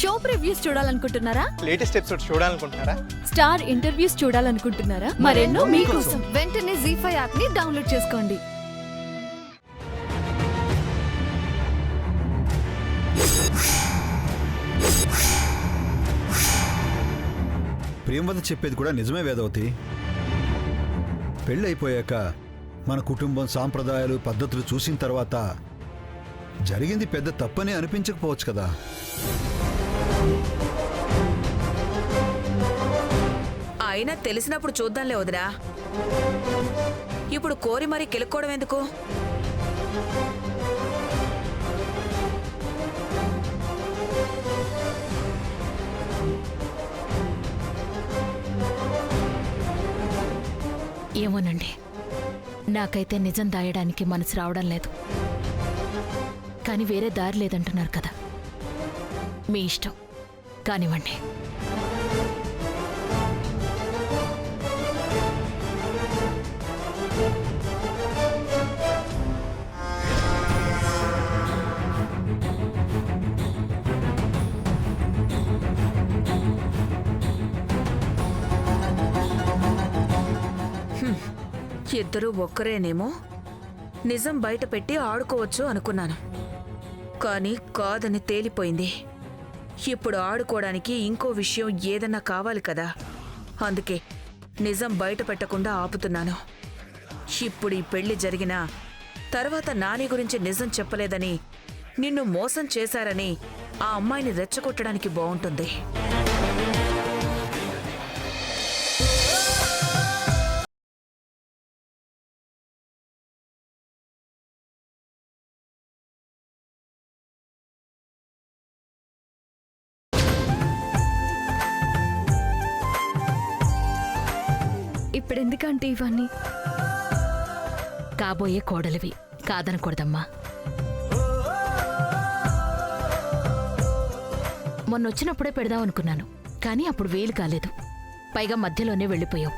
Show previews చూడాలనుకుంటున్నారా? Latest episode చూడాలనుకుంటున్నారా? Star interviews చూడాలనుకుంటున్నారా? మరెన్నో మీకోసం వెంటనే ZEE5 యాప్ ని డౌన్లోడ్ చేసుకోండి. ప్రేమవతి చెప్పేది కూడా నిజమే వేదవతి. పెళ్ళైపోయాక మన కుటుంబం సాంప్రదాయాలు పద్ధతులు చూసిన తర్వాత జరిగింది పెద్ద తప్పని అనిపించకపోవచ్చు కదా. అయినా తెలిసినప్పుడు చూద్దాంలే వదినా. ఇప్పుడు కోరి మరీ కెలుక్కోవడం ఎందుకు? ఏమోనండి, నాకైతే నిజం దాయడానికి మనసు రావడం లేదు. కానీ వేరే దారి లేదంటున్నారు కదా, మీ ఇష్టం కానివ్వండి. ఇద్దరూ ఒక్కరేనేమో నిజం బయట పెట్టి ఆడుకోవచ్చు అనుకున్నాను. కానీ కాదని తేలిపోయింది. ఇప్పుడు ఆడుకోవడానికి ఇంకో విషయం ఏదన్నా కావాలి కదా, అందుకే నిజం బయట పెట్టకుండా ఆపుతున్నాను. ఇప్పుడు ఈ పెళ్లి జరిగినా తర్వాత నాని గురించి నిజం చెప్పలేదని, నిన్ను మోసం చేశారని ఆ అమ్మాయిని రెచ్చగొట్టడానికి బాగుంటుంది. ఇప్పుడెందుకంటే ఇవన్నీ? కాబోయే కోడలివి, కాదనకూడదమ్మా. మొన్నొచ్చినప్పుడే పెడదామనుకున్నాను, కానీ అప్పుడు వీలు కాలేదు. పైగా మధ్యలోనే వెళ్ళిపోయావు.